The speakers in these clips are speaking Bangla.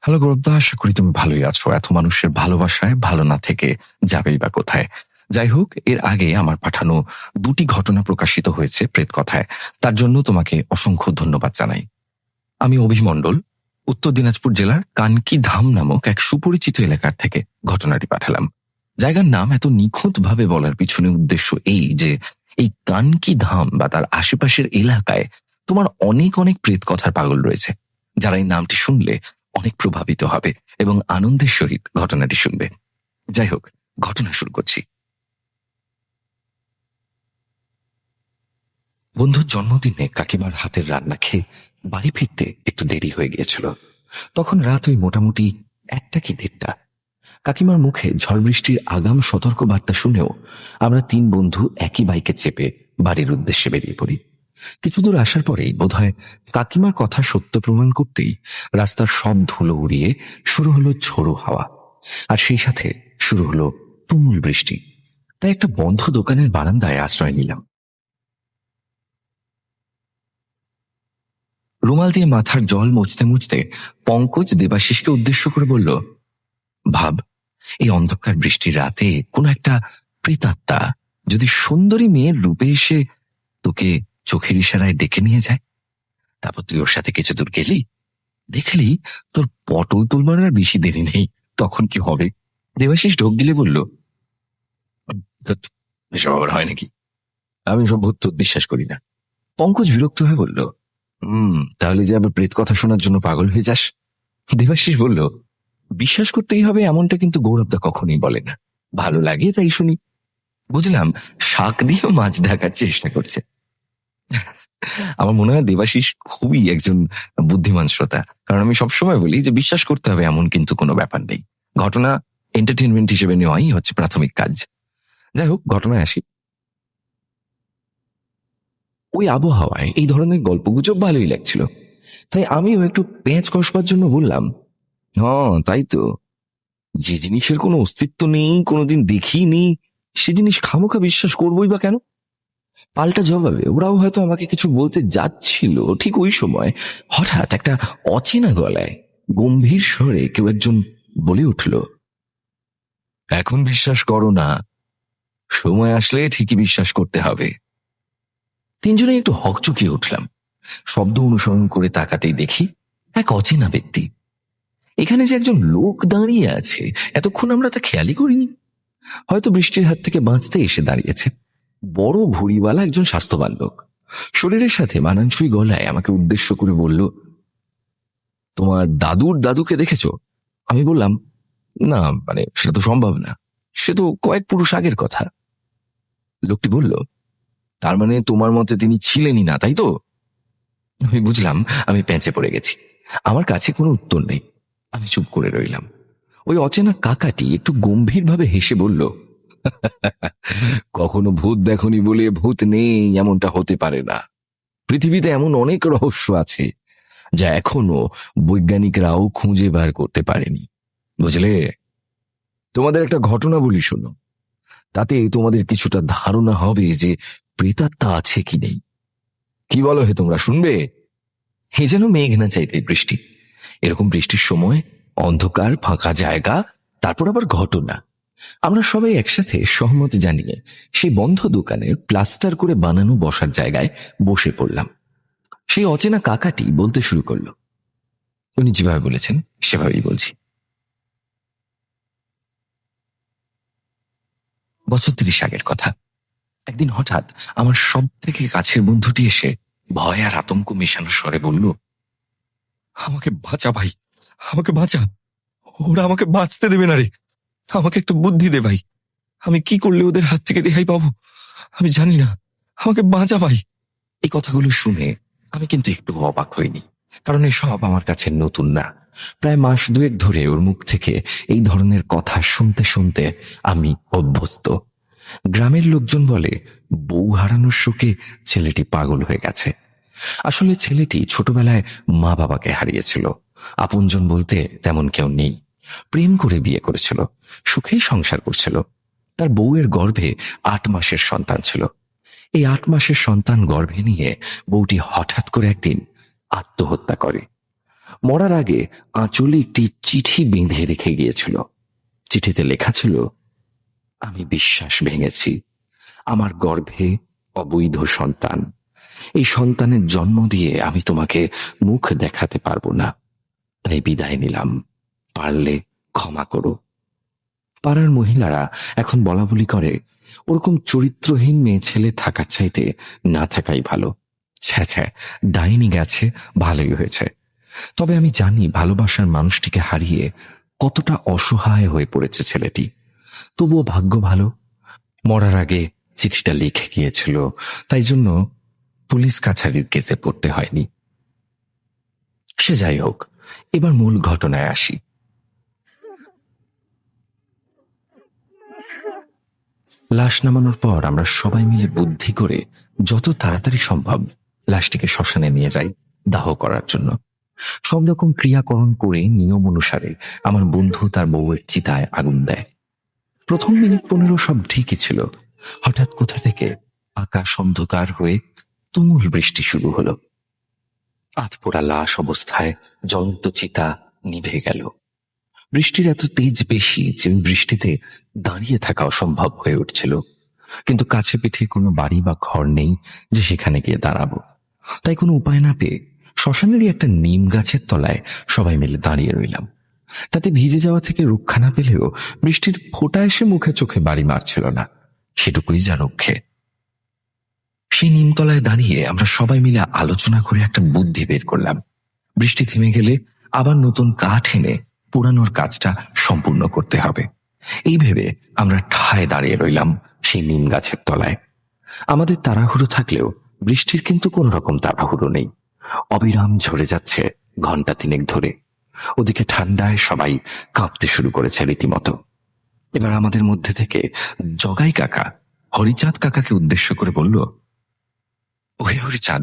হ্যালো গৌরবদা, আশা করি তুমি ভালোই আছো। এত মানুষের ভালোবাসায় ভালো না থেকে যাবেই বা কোথায়? যাই হোক, এর আগে আমার পাঠানো ২টি ঘটনা প্রকাশিত হয়েছে প্রেত কথায়। তার জন্য তোমাকে অসংখ্য ধন্যবাদ জানাই। আমি অভিমণ্ডল, উত্তর দিনাজপুর জেলার কানকি ধাম নামক এক সুপরিচিত এলাকার থেকে ঘটনাটি পাঠালাম। জায়গার নাম এত নিখুঁতভাবে বলার পিছনে উদ্দেশ্য এই যে, এই কানকি ধাম বা তার আশেপাশের এলাকায় তোমার অনেক অনেক প্রেত কথার পাগল রয়েছে, যারা এই নামটি শুনলে অনেক প্রভাবিত হবে এবং আনন্দের সহিত ঘটনাটি শুনবে। যাই হোক, ঘটনা শুরু করছি। বন্ধুর জন্মদিনে কাকিমার হাতের রান্না খেয়ে বাড়ি ফিরতে একটু দেরি হয়ে গিয়েছিল। তখন রাত ওই মোটামুটি ১টা কি ১:৩০। কাকিমার মুখে ঝড় বৃষ্টির আগাম সতর্ক বার্তা শুনেও আমরা ৩ বন্ধু একই বাইকে চেপে বাড়ির উদ্দেশ্যে বেরিয়ে পড়ি। কিছু দূর আসার পরেই বোধহয় কাকিমার কথা সত্য প্রমাণ করতেই রাস্তার সব ধুলো উড়িয়ে শুরু হলো ঝোড়ো হাওয়া, আর সেই সাথে শুরু হলো তুমুল বৃষ্টি। তাই একটা বন্ধ দোকানের বারান্দায় আশ্রয় নিলাম। রুমাল দিয়ে মাথার জল মুছতে মুছতে পঙ্কজ দেবাশিসকে উদ্দেশ্য করে বলল, ভাব, এই অন্ধকার বৃষ্টির রাতে কোনো একটা প্রেতাত্মা যদি সুন্দরী মেয়ের রূপে এসে তোকে চোখের ইশারায় ডেকে নিয়ে যায়, তারপর তুই ওর সাথে কিছু দূর গেলি, দেখলি তোর পটল তুলবার আর বেশি দেরি নেই, তখন কি হবে? দেবাশিস ঢোক গিলে বলল, "ধ্যাৎ, এসব আবার হয় নাকি? আমি সব ভূত বিশ্বাস করি না।" পঙ্কজ বিরক্ত হয়ে বলল, তাহলে যে আবার প্রেত কথা শোনার জন্য পাগল হয়ে যাস? দেবাশিস বলল, বিশ্বাস করতেই হবে এমনটা কিন্তু গৌরবদা কখনোই বলে না, ভালো লাগে তাই শুনি। বুঝলাম শাক দিয়ে মাছ ঢাকার চেষ্টা করছে। আমার মনে হয় দেবাশিস খুবই একজন বুদ্ধিমান শ্রোতা, কারণ আমি সবসময় বলি যে বিশ্বাস করতে হবে এমন কিন্তু কোনো ব্যাপার নেই। ঘটনা এন্টারটেনমেন্ট হিসেবে নেওয়াই হচ্ছে প্রাথমিক কাজ। যাই হোক, ঘটনায় আসি। ওই আবহাওয়ায় এই ধরনের গল্পগুজব ভালোই লাগছিল, তাই আমিও একটু পেঁচ কষবার জন্য বললাম, হ্যাঁ তাই তো, যে জিনিসের কোনো অস্তিত্ব নেই, কোনোদিন দেখিনি, সে জিনিস খামোখা বিশ্বাস করবোই বা কেন? পাল্টা জবাবে ওরাও হয়তো আমাকে কিছু বলতে যাচ্ছিল, ঠিক ওই সময় হঠাৎ একটা অচেনা গলায় গম্ভীর স্বরে কেউ একজন বলে উঠল, এখন বিশ্বাস করো না, সময় আসলে ঠিকই বিশ্বাস করতে হবে। তিনজনে একটু হকচকিয়ে উঠলাম। শব্দ অনুসরণ করে তাকাতেই দেখি এক অচেনা ব্যক্তি। এখানে যে একজন লোক দাঁড়িয়ে আছে, এতক্ষণ আমরা তা খেয়ালই করিনি। হয়তো বৃষ্টির হাত থেকে বাঁচতে এসে দাঁড়িয়েছে। বড় ভুঁড়িওয়ালা একজন স্বাস্থ্যবান লোক, শরীরের সাথে মানানসই গলায় আমাকে উদ্দেশ্য করে বলল, তোমার দাদুর দাদুকে দেখেছ? আমি বললাম, না, মানে সেটা তো সম্ভব না, সে তো কয়েক পুরুষ আগের কথা। লোকটি বলল, তার মানে তোমার মতে তিনি ছিলেনই না, তাই তো? আমি বুঝলাম আমি প্যাঁচে পড়ে গেছি। আমার কাছে কোনো উত্তর নেই। আমি চুপ করে রইলাম। ওই অচেনা কাকাটি একটু গম্ভীরভাবে হেসে বলল, কখনো ভূত দেখনি বলে ভূত নেই এমনটা হতে পারে না। পৃথিবীতে এমন অনেক রহস্য আছে যা এখনো বৈজ্ঞানিকরাও খুঁজে বার করতে পারেনি, বুঝলে? তোমাদের একটা ঘটনা বলি, শোনো, তাতে তোমাদের কিছুটা ধারণা হবে যে প্রেতাত্মা আছে কি নেই। কি বলো হে তোমরা, শুনবে? এ যেন মেঘ না চাইতে বৃষ্টি। এরকম বৃষ্টির সময় অন্ধকার, ফাঁকা জায়গা, তারপর আবার ঘটনা। আমরা সবাই একসাথে সহমত জানিয়ে সেই বন্ধ দোকানের প্লাস্টার করে বানানো বসার জায়গায় বসে পড়লাম। সেই অচেনা কাকাটি বলতে শুরু করলো। উনি যেভাবে বলেছেন সেভাবেই বলছি। বছর ৩০ আগের কথা। একদিন হঠাৎ আমার সব থেকে কাছের বন্ধুটি এসে ভয় আর আতঙ্ক মেশানো স্বরে বলল, আমাকে বাঁচা ভাই, আমাকে বাঁচা, ওরা আমাকে বাঁচতে দেবে না রে, আমাকে একটু বুদ্ধি দে ভাই, আমি কি করলে ওদের হাত থেকে রেহাই পাবো আমি জানি না, আমাকে বাঁচা ভাই। এই কথাগুলো শুনে আমি কিন্তু একটু অবাক হইনি, কারণ এসব আমার কাছে নতুন না। প্রায় মাস ২ ধরে ওর মুখ থেকে এই ধরনের কথা শুনতে শুনতে আমি অভ্যস্ত। গ্রামের লোকজন বলে, বউ হারানোর শোকে ছেলেটি পাগল হয়ে গেছে। আসলে ছেলেটি ছোটবেলায় মা বাবাকে হারিয়েছিল। আপনজন বলতে তেমন কেউ নেই। প্রেম করে বিয়ে করেছিল, সুখেই সংসার করছিল। তার বউয়ের গর্ভে ৮ মাসের সন্তান ছিল। এই ৮ মাসের সন্তান গর্ভে নিয়ে বউটি হঠাৎ করে একদিন আত্মহত্যা করে। মরার আগে আঁচলে একটি চিঠি বেঁধে রেখে গিয়েছিল। চিঠিতে লেখা ছিল, আমি বিশ্বাস ভেঙেছি, আমার গর্ভে অবৈধ সন্তান, এই সন্তানের জন্ম দিয়ে আমি তোমাকে মুখ দেখাতে পারবো না, তাই বিদায় নিলাম, পারলে ক্ষমা করো। পাড়ার মহিলারা এখন বলাবলি করে, ওরকম চরিত্রহীন মেয়ে ছেলে থাকার চাইতে না থাকাই ভালো। ছ্যা ছ্যা, ডাইনি গেছে, ভালোই হয়েছে। তবে আমি জানি ভালোবাসার মানুষটিকে হারিয়ে কতটা অসহায় হয়ে পড়েছে ছেলেটি। তবুও ভাগ্য ভালো, মরার আগে চিঠিটা লিখে গিয়েছিল, তাই জন্য পুলিশ কাছারির কেসে পড়তে হয়নি। সে যাই হোক, এবার মূল ঘটনায় আসি। লাশ নামানোর পর আমরা সবাই মিলে বুদ্ধি করে যত তাড়াতাড়ি সম্ভব লাশটিকে শ্মশানে নিয়ে যাই দাহ করার জন্য। সব রকম ক্রিয়াকরণ করে নিয়ম অনুসারে আমার বন্ধু তার বউয়ের চিতায় আগুন দেয়। প্রথম মিনিট 15 সব ঠিকই ছিল। হঠাৎ কোথা থেকে আকাশ অন্ধকার হয়ে তুমুল বৃষ্টি শুরু হলো। আধপোড়া লাশ অবস্থায় জ্বলন্ত চিতা নিভে গেল। বৃষ্টির এত তেজ বেশি যে বৃষ্টিতে দাঁড়িয়ে থাকা অসম্ভব হয়ে উঠছিল, কিন্তু কাছে পিঠে কোনো বাড়ি বা ঘর নেই যে সেখানে গিয়ে দাঁড়াবো। তাই কোনো উপায় না পেয়ে শ্মশানেরই একটা নিম গাছের তলায় সবাই মিলে দাঁড়িয়ে রইলাম। তাতে ভিজে যাওয়া থেকে রক্ষা না পেলেও বৃষ্টির ফোঁটা এসে মুখে চোখে বাড়ি মারছিল না, সেটুকুই যা রক্ষে। সেই নিমতলায় দাঁড়িয়ে আমরা সবাই মিলে আলোচনা করে একটা বুদ্ধি বের করলাম। বৃষ্টি থেমে গেলে আবার নতুন কাঠ এনে পোড়ানোর কাজটা সম্পূর্ণ করতে হবে। এই ভেবে আমরা ঠায় দাঁড়িয়ে রইলাম সেই নিম গাছের তলায়। আমাদের তাড়াহুড়ো থাকলেও বৃষ্টির কিন্তু কোন রকম তাড়াহুড়ো নেই। অবিরাম ঝরে যাচ্ছে ঘন্টা 3 ধরে। ওদিকে ঠান্ডায় সবাই কাঁপতে শুরু করেছে রীতিমতো। এবার আমাদের মধ্যে থেকে জগাই কাকা হরিচাঁদ কাকাকে উদ্দেশ্য করে বলল, ওরে হরিচাঁদ,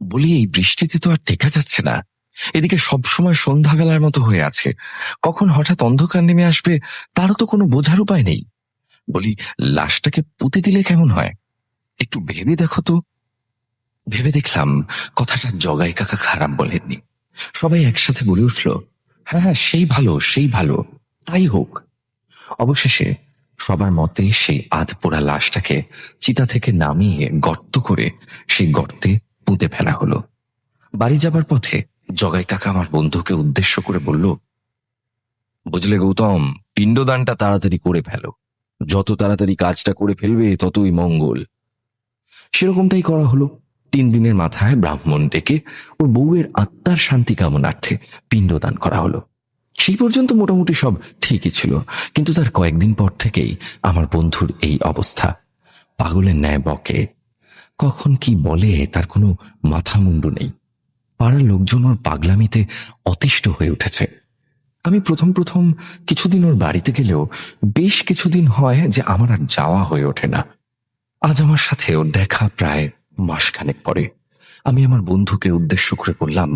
বলি এই বৃষ্টিতে তো আর টেকা যাচ্ছে না। এদিকে সবসময় সন্ধ্যাবেলার মতো হয়ে আছে, কখন হঠাৎ অন্ধকার নেমে আসবে তারও তো কোনো বোঝার উপায় নেই। বলি লাশটাকে পুঁতে দিলে কেমন হয়, একটু ভেবে দেখো তো। ভেবে দেখলাম কথাটা জগাই কাকা খারাপ বলেননি। সবাই একসাথে বলে উঠল, হ্যাঁ হ্যাঁ, সেই ভালো সেই ভালো, তাই হোক। অবশেষে সবার মতে সেই আধপোড়া লাশটাকে চিতা থেকে নামিয়ে গর্ত করে সেই গর্তে পুঁতে ফেলা হলো। বাড়ি যাবার পথে জগাই কাকা আমার বন্ধুকে উদ্দেশ্য করে বলল, বুঝলে গৌতম, পিণ্ডদানটা তাড়াতাড়ি করে ফেলো, যত তাড়াতাড়ি কাজটা করে ফেলবে ততই মঙ্গল। সেরকমটাই করা হলো। 3 দিনের মাথায় ব্রাহ্মণ ডেকে ওর বউয়ের আত্মার শান্তি কামনার্থে পিণ্ডদান করা হলো। সেই পর্যন্ত মোটামুটি সব ঠিকই ছিল, কিন্তু তার কয়েকদিন পর থেকেই আমার বন্ধুর এই অবস্থা। পাগলের ন্যায় বকে, কখন কি বলে তার কোনো মাথা মুন্ডু নেই। পাড়ার লোকজন ওর পাগলামিতে অতিষ্ঠ হয়ে উঠেছে। আমি প্রথম প্রথম কিছুদিন ওর বাড়িতে গেলেও বেশ কিছুদিন হয় যে আমার আর যাওয়া হয়ে ওঠে না। আজ আমার সাথে ওর দেখা প্রায় মাসখানেক পরে। আমি আমার বন্ধুকে উদ্দেশ্য করে বললাম,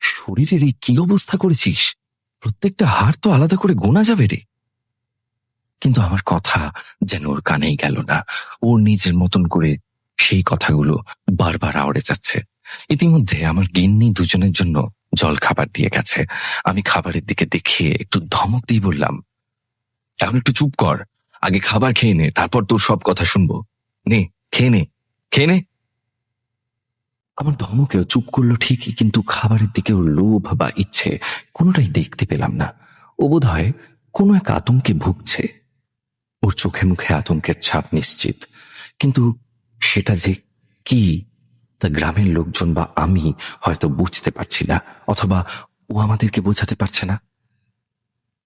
শরীরের এই কি অবস্থা করেছিস, প্রত্যেকটা হাড় তো আলাদা করে গোনা যাবে রে। কিন্তু আমার কথা যেন ওর কানেই গেল না। ওর নিজের মতন করে সেই কথাগুলো বারবার আওড়ে যাচ্ছে। ইতিমধ্যে আমার গিন্নি দুজনের জন্য জল খাবার দিয়ে গেছে। আমি খাবারের দিকে দেখে একটু ধমক দিয়ে বললাম, এখন একটু চুপ কর, আগে খাবার খেয়ে নে, তারপর তোর সব কথা শুনবো। নে, খেয়ে নে, খেয়ে নে। আমার ধমকেও চুপ করলো ঠিকই, কিন্তু খাবারের দিকে ওর লোভ বা ইচ্ছে কোনোটাই দেখতে পেলাম না। ও বোধ হয় কোনো এক আতঙ্কে ভুগছে। ওর চোখে মুখে আতঙ্কের ছাপ নিশ্চিত, কিন্তু সেটা যে কি তা গ্রামের লোকজন বা আমি হয়তো বুঝতে পারছি না, অথবা ও আমাদেরকে বোঝাতে পারছে না।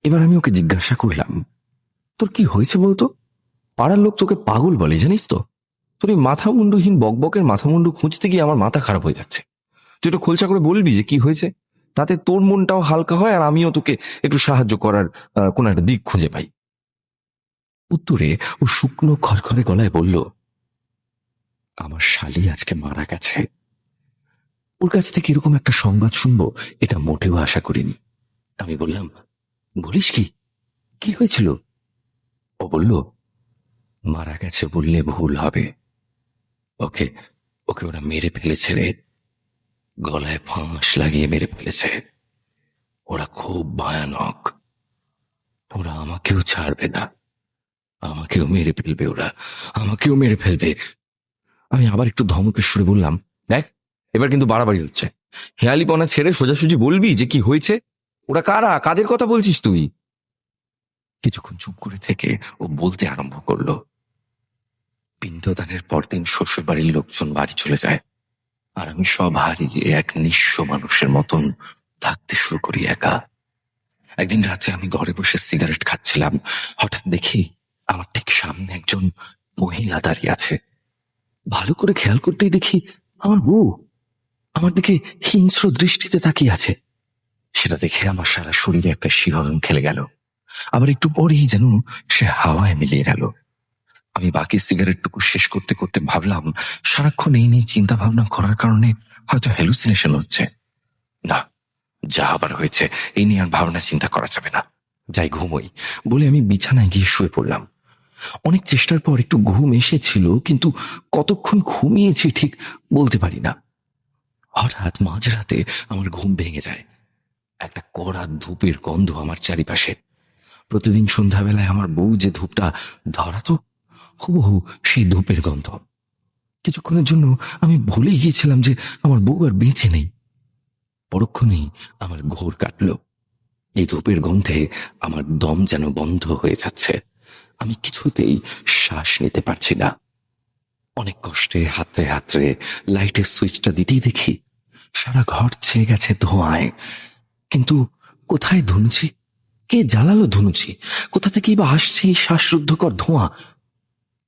এবার আমি ওকে জিজ্ঞাসা করলাম, তোর কি হয়েছে বলতো? পাড়ার লোক তোকে পাগল বলে, জানিস তো? তোর এই মাথা মুন্ডুহীন বকবকের মাথা মুন্ডু খুঁজতে গিয়ে আমার মাথা খারাপ হয়ে যাচ্ছে। তুই একটু খোলসা করে বলবি যে কি হয়েছে, তাতে তোর মনটাও হালকা হয় আর আমিও তোকে একটু সাহায্য করার কোনো একটা দিক খুঁজে পাই। উত্তরে ও শুকনো খড়খড়ে গলায় বলল, আমার শালি আজকে মারা গেছে। ওর কাছ থেকে এরকম একটা সংবাদ শুনবো এটা মোটেও আশা করিনি। আমি বললাম, বলিস কি, কি হয়েছিল? ও বলল, মারা গেছে বললে ভুল হবে, ওকে ওকে ওরা মেরে ফেলেছে রে। গলায় ফাঁস লাগিয়ে মেরে ফেলেছে। ওরা খুব ভয়ানক। ওরা আমাকেও ছাড়বে না, আমাকেও মেরে ফেলবে, ওরা আমাকেও মেরে ফেলবে। আমি আবার একটু ধমকের সুরে বললাম, দেখ এবার কিন্তু বাড়াবাড়ি হচ্ছে। হেয়ালিপনা ছেড়ে সোজাসুজি বলবি যে কি হয়েছে। ওরা কারা, কাদের কথা বলছিস তুই? কিছুক্ষণ চুপ করে থেকে ও বলতে আরম্ভ করলো, পিণ্ডদানের পরদিন শ্বশুর বাড়ির লোকজন বাড়ি চলে যায়, আর আমি সব হারিয়ে এক নিঃস্ব মানুষের মতন থাকতে শুরু করি একা। একদিন রাতে আমি ঘরে বসে সিগারেট খাচ্ছিলাম, হঠাৎ দেখি আমার ঠিক সামনে একজন মহিলা দাঁড়িয়ে আছে। ভালো করে খেয়াল করতেই দেখি আমার বউ আমার দিকে হিংস্র দৃষ্টিতে তাকিয়ে আছে। সেটা দেখে আমার সারা শরীরে একটা শিহরণ খেলে গেল। আবার একটু পরেই যেন সে হাওয়ায় মিলিয়ে গেল। আমি বাকি সিগারেটটুকু শেষ করতে করতে ভাবলাম, সারাক্ষণ এই নিয়ে চিন্তা ভাবনা করার কারণে হয়তো হ্যালুসিনেশন হচ্ছে। না, যা আবার হয়েছে এই নিয়ে আর ভাবনা চিন্তা করা যাবে না, যাই ঘুমোই বলে আমি বিছানায় গিয়ে শুয়ে পড়লাম। অনেক চেষ্টার পর একটু ঘুম এসেছিল, কিন্তু কতক্ষণ ঘুমিয়েছি ঠিক বলতে পারি না। হঠাৎ মাঝরাতে আমার ঘুম ভেঙে যায়। একটা কড়া ধূপের গন্ধ আমার চারিপাশে। প্রতিদিন সন্ধ্যাবেলায় আমার বউ যে ধূপটা ধরাতো, হুবহু সেই ধূপের গন্ধ। কিছুক্ষণের জন্য আমি ভুলে গিয়েছিলাম যে আমার বউ আর বেঁচে নেই। পরক্ষণেই আমার ঘোর কাটল। এই ধূপের গন্ধে আমার দম যেন বন্ধ হয়ে যাচ্ছে। আমি কিছুতেই শ্বাস নিতে পারছি না। অনেক কষ্টে হাতড়ে হাতড়ে লাইটের সুইচটা দিতেই দেখি সারা ঘর ছেয়ে গেছে ধোঁয়ায়। কিন্তু কোথায় ধুনুচি? কে জ্বালালো ধুনুচি? কোথা থেকেই বা আসছে এই শ্বাসরুদ্ধকর ধোঁয়া?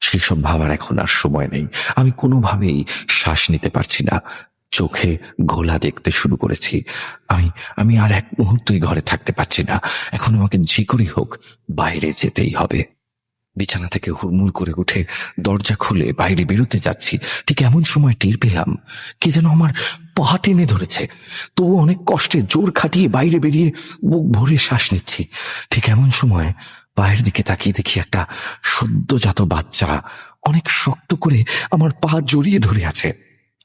সেসব ভাবার এখন আর সময় নেই। আমি কোনোভাবেই শ্বাস নিতে পারছি না। চোখে ঘোলা দেখতে শুরু করেছি। আমি আমি আর এক মুহূর্তই ঘরে থাকতে পারছি না। এখন আমাকে যে করেই হোক বাইরে যেতেই হবে। বিছানা থেকে হুড়মুড় করে উঠে দরজা খুলে বাইরে বেরোতে যাচ্ছি, ঠিক এমন সময় টের পেলাম কে যেন আমার পা টেনে ধরেছে। তবু অনেক কষ্টে জোর খাটিয়ে বাইরে বেরিয়ে বুক ভরে শ্বাস নিচ্ছি। ঠিক এমন সময় পায়ের দিকে তাকিয়ে দেখি একটা সদ্যজাত বাচ্চা অনেক শক্ত করে আমার পা জড়িয়ে ধরে আছে।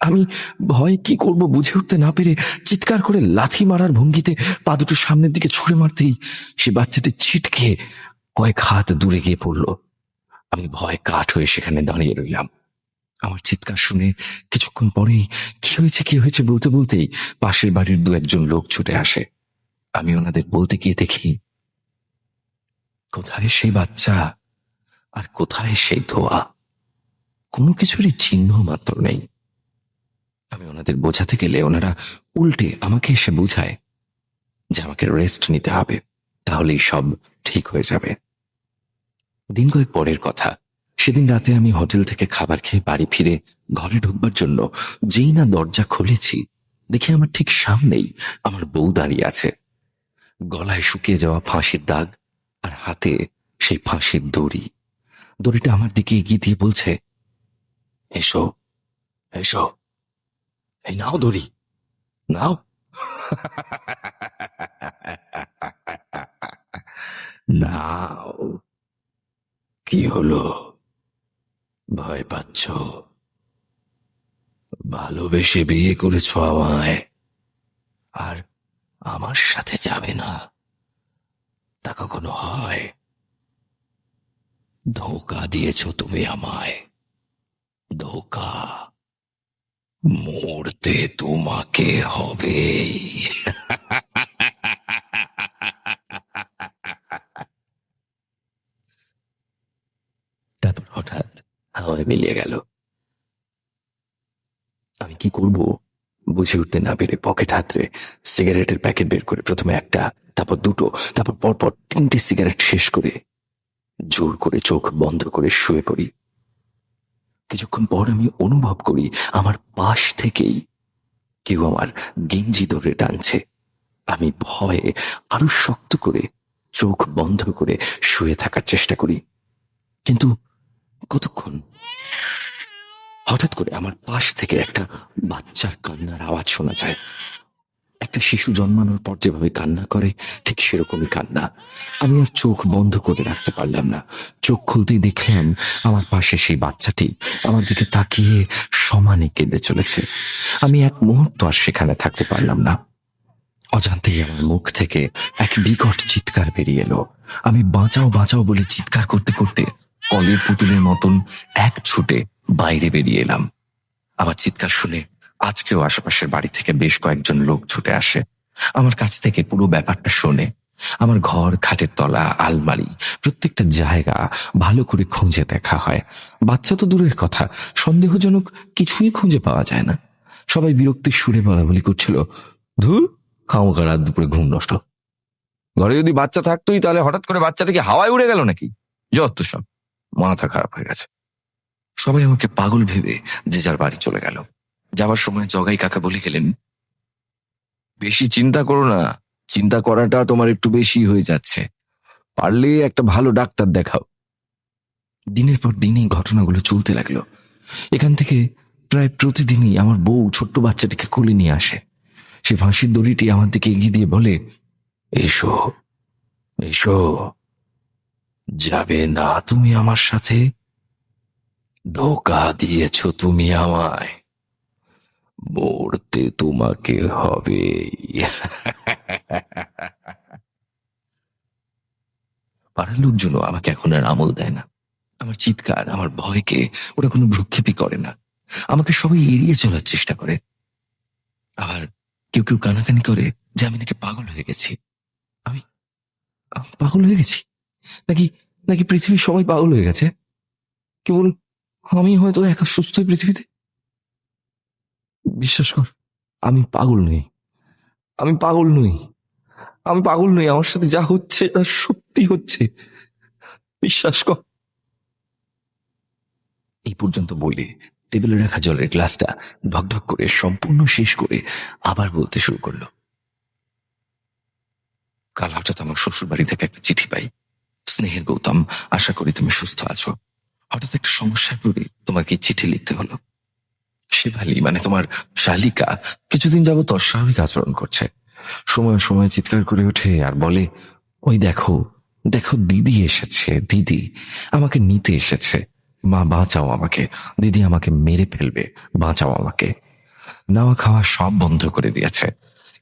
আমি ভয় কি করব বুঝে উঠতে না পেরে চিৎকার করে লাথি মারার ভঙ্গিতে পা দুটো সামনের দিকে ছুঁড়ে মারতেই সে বাচ্চাটি ছিটকে কয়েক হাত দূরে গিয়ে পড়ল। আমি ভয় কাঠ হয়ে সেখানে দাঁড়িয়ে রইলাম। আমার চিৎকার শুনে কিছুক্ষণ পরেই কি হয়েছে বলতে বলতেই পাশের বাড়ির দু একজন লোক ছুটে আসে। আমি ওনাদের বলতে গিয়ে দেখি কোথায় সেই বাচ্চা আর কোথায় সেই ধোয়া, কোনো কিছুরই চিহ্ন মাত্র নেই। আমি ওনাদের বোঝাতে গেলে ওনারা উল্টে আমাকে এসে বোঝায় যে আমাকে রেস্ট নিতে হবে, তাহলেই সব ঠিক হয়ে যাবে। দিন কয়েক পরের কথা, সেদিন রাতে আমি হোটেল থেকে খাবার খেয়ে বাড়ি ফিরে ঘরে ঢুকবার জন্য যেই না দরজা খুলেছি, দেখি আমার ঠিক সামনেই আমার বউ দাঁড়িয়ে আছে। গলায় শুকিয়ে যাওয়া ফাঁসির দাগ, আর হাতে সেই ফাঁসির দড়ি। দড়িটা আমার দিকে এগিয়ে দিয়ে বলছে, এসো এসো, এই নাও দড়ি, নাও। নাও। কি হলো, ভয় পাচ্ছ? ভালোবেসে বিয়ে করেছ আমায়, আর আমার সাথে যাবে না? তা কখনো হয়? ধোঁকা দিয়েছ তুমি আমায়, ধোঁকা। মরতে তোমাকে হবে। তারপর হঠাৎ হাওয়ায় মিলিয়ে গেল। আমি কি করব বুঝে উঠতে না পেরে পকেট হাতড়ে সিগারেটের প্যাকেট বের করে প্রথমে একটা, তারপর দুটো, তারপর পরপর তিনটে সিগারেট শেষ করে জোর করে চোখ বন্ধ করে শুয়ে পড়ি। কিছুক্ষণ পর আমি অনুভব করি আমার পাশ থেকেই কেউ আমার গেঞ্জি ধরে টানছে। আমি ভয়ে আরো শক্ত করে চোখ বন্ধ করে শুয়ে থাকার চেষ্টা করি, কিন্তু কতক্ষণ। হঠাৎ করে আমার পাশ থেকে একটা বাচ্চার কান্নার আওয়াজ শোনা যায়। একটা শিশু জন্মানোর পর যেভাবে কান্না করে ঠিক সেরকমই কান্না। আমি আর চোখ বন্ধ করে রাখতে পারলাম না। চোখ খুলতেই দেখলাম আমার পাশে সেই বাচ্চাটি আমার দিকে তাকিয়ে সমানে কেঁদে চলেছে। আমি এক মুহূর্ত আর সেখানে থাকতে পারলাম না। অজান্তেই আমার মুখ থেকে এক বিকট চিৎকার বেরিয়ে এলো। আমি বাঁচাও বাঁচাও বলে চিৎকার করতে করতে কলের পুতুলের মতন এক ছুটে বাইরে বেরিয়ে এলাম। আমার চিৎকার শুনে আজকেও আশেপাশের বাড়ি থেকে বেশ কয়েকজন লোক ছুটে আসে। আমার কাছ থেকে পুরো ব্যাপারটা শোনে। আমার ঘর, খাটের তলা, আলমারি, প্রত্যেকটা জায়গা ভালো করে খুঁজে দেখা হয়। বাচ্চা তো দূরের কথা, সন্দেহজনক কিছুই খুঁজে পাওয়া যায় না। সবাই বিরক্তির সুরে বলা বলি করছিল, ধুর, খামোখা রাত দুপুরে ঘুম নষ্ট। ঘরে যদি বাচ্চা থাকতোই তাহলে হঠাৎ করে বাচ্চাটা কি হাওয়ায় উড়ে গেল নাকি? যত সব, মাথা খারাপ হয়ে গেছে। সবাই আমাকে পাগল ভেবে যে যার বাড়ি চলে গেল। যাবার সময় জগাই কাকা বলে গেলেন, বেশি চিন্তা করো না, চিন্তা করাটা তোমার একটু বেশি হয়ে যাচ্ছে, পারলে একটা ভালো ডাক্তার দেখাও। দিনের পর দিন এই ঘটনাগুলো চলতে লাগলো। এখান থেকে প্রায় প্রতিদিনই আমার বউ ছোট্ট বাচ্চাটিকে কোলে নিয়ে আসে। সে ফাঁসির দড়িটি আমার দিকে এগিয়ে দিয়ে বলে, এসো এসো, যাবে না তুমি আমার সাথে? ধোঁকা দিয়েছ তুমি আমায়, মরতে তোমাকে হবে। পাড়ার লোকজনও আমাকে এখন আর আমল দেয় না। আমার চিৎকার, আমার ভয়কে ওরা কোনো ভ্রুক্ষেপই করে না। আমাকে সবাই এড়িয়ে চলার চেষ্টা করে। আবার কেউ কেউ কানাকানি করে যে আমি নাকি পাগল হয়ে গেছি। আমি পাগল হয়ে গেছি নাকি? নাকি পৃথিবীর সবাই পাগল হয়ে গেছে? কেবল আমি হয়তো একা সুস্থ পৃথিবীতে? বিশ্বাস কর, আমি পাগল নই। আমি পাগল নই। আমি পাগল নই। আমার সাথে যা হচ্ছে তা সত্যি হচ্ছে। বিশ্বাস কর। এই পর্যন্ত বলে টেবিলে রাখা জলের গ্লাসটা ঢকঢক করে সম্পূর্ণ শেষ করে আবার বলতে শুরু করলো, কাল হঠাৎ আমার শ্বশুর বাড়ি থেকে একটা চিঠি পাই। স্নেহের গৌতম, আশা করি তুমি সুস্থ আছো। হঠাৎ একটা সমস্যায় পড়ে তোমাকে চিঠি লিখতে হলো। শেফালি মানে তোমার শালিকা কিছুদিন যাবত অস্বাভাবিক আচরণ করছে। সময় সময় চিৎকার করে ওঠে আর বলে, ওই দেখো দেখো, দিদি এসেছে, দিদি আমাকে নিতে এসেছে, মা বাঁচাও আমাকে, দিদি আমাকে মেরে ফেলবে, বাঁচাও আমাকে। নাওয়া খাওয়া সব বন্ধ করে দিয়েছে।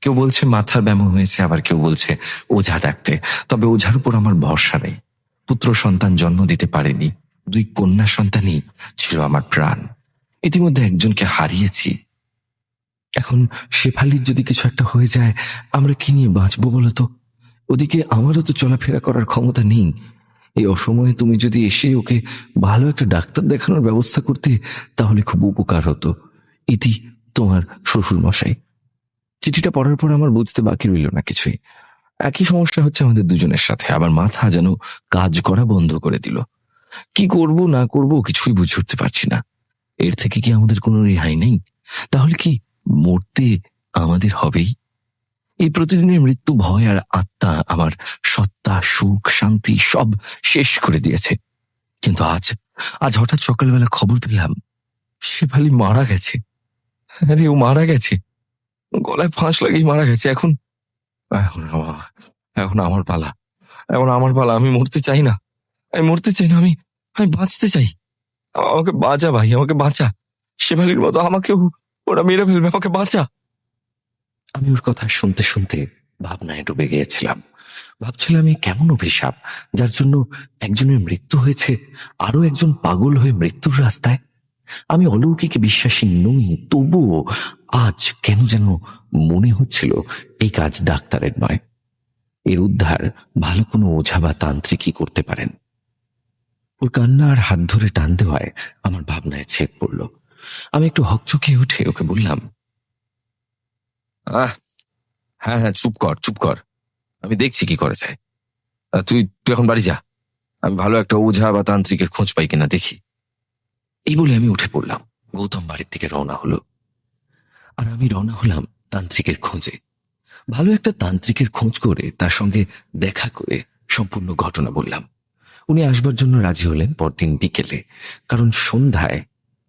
কেউ বলছে মাথার ব্যামো হয়েছে, আবার কেউ বলছে ওঝা ডাকতে। তবে ওঝার উপর আমার ভরসা নেই। পুত্র সন্তান জন্ম দিতে পারেনি, দুই কন্যা সন্তানই ছিল আমার প্রাণ। ইতিমধ্যে একজনকে হারিয়েছি। এখন শেফালির যদি কিছু একটা হয়ে যায়, আমরা কি নিয়ে বাঁচবো বলতো? ওদিকে আমারও তো চলাফেরা করার ক্ষমতা নেই। এই অসময়ে তুমি যদি এসে ওকে ভালো একটা ডাক্তার দেখানোর ব্যবস্থা করতে, তাহলে খুব উপকার হতো। ইতি, তোমার শ্বশুর মশাই। চিঠিটা পড়ার পর আমার বুঝতে বাকি রইল না কিছুই। একই সমস্যা হচ্ছে আমাদের দুজনের সাথে। আবার মাথা যেন কাজ করা বন্ধ করে দিল। কি করব না করব কিছুই বুঝে উঠতে পারছি না। এর থেকে কি আমাদের কোনো রেহাই নেই? তাহলে কি মরতে আমাদের হবেই? এই প্রতিদিনের মৃত্যু ভয় আর আত্মা আমার সত্তা, সুখ, শান্তি সব শেষ করে দিয়েছে। কিন্তু আজ আজ হঠাৎ সকালবেলা খবর পেলাম শেফালি মারা গেছে। আরে ও মারা গেছে, গলায় ফাঁস লাগিয়ে মারা গেছে। এখন এখন আমার এখন আমার পালা। এখন আমার পালা। আমি মরতে চাই না। আমি মরতে চাই না। আমি আমি বাঁচতে চাই। আমাকে বাঁচা ভাই, আমাকে বাঁচা। শেফালির মতো আমাকেও ওরা মেরে ফেলবে, আমাকে বাঁচা। আমি ওর কথা শুনতে শুনতে ভাবনায় ডুবে গিয়েছিলাম। ভাবছিলাম এই কেমন অভিশাপ, যার জন্য একজনের মৃত্যু হয়েছে, আরো একজন পাগল হয়ে মৃত্যুর রাস্তায়। আমি অলৌকিকে বিশ্বাসী নই, তবুও আজ কেন যেন মনে হচ্ছিল এই কাজ ডাক্তারের নয়। এর উদ্ধার ভালো কোনো ওঝা বা তান্ত্রিকই করতে পারেন। ওর কান্না আর হাত ধরে টান দেওয়ায় আমার ভাবনায় ছেদ পড়ল। আমি একটু হকচকিয়ে উঠে ওকে বললাম, আহ হ্যাঁ হ্যাঁ, চুপ কর চুপ কর, আমি দেখছি কি করা যায়। তুই তুই এখন বাড়ি যা, আমি ভালো একটা ওঝা বা তান্ত্রিকের খোঁজ পাই কিনা দেখি। এই বলে আমি উঠে পড়লাম। গৌতম বাড়ির দিকে রওনা হলো, আর আমি রওনা হলাম তান্ত্রিকের খোঁজে। ভালো একটা তান্ত্রিকের খোঁজ করে তার সঙ্গে দেখা করে সম্পূর্ণ ঘটনা বললাম। উনি আসবার জন্য রাজি হলেন পরদিন বিকেলে, কারণ সন্ধ্যায়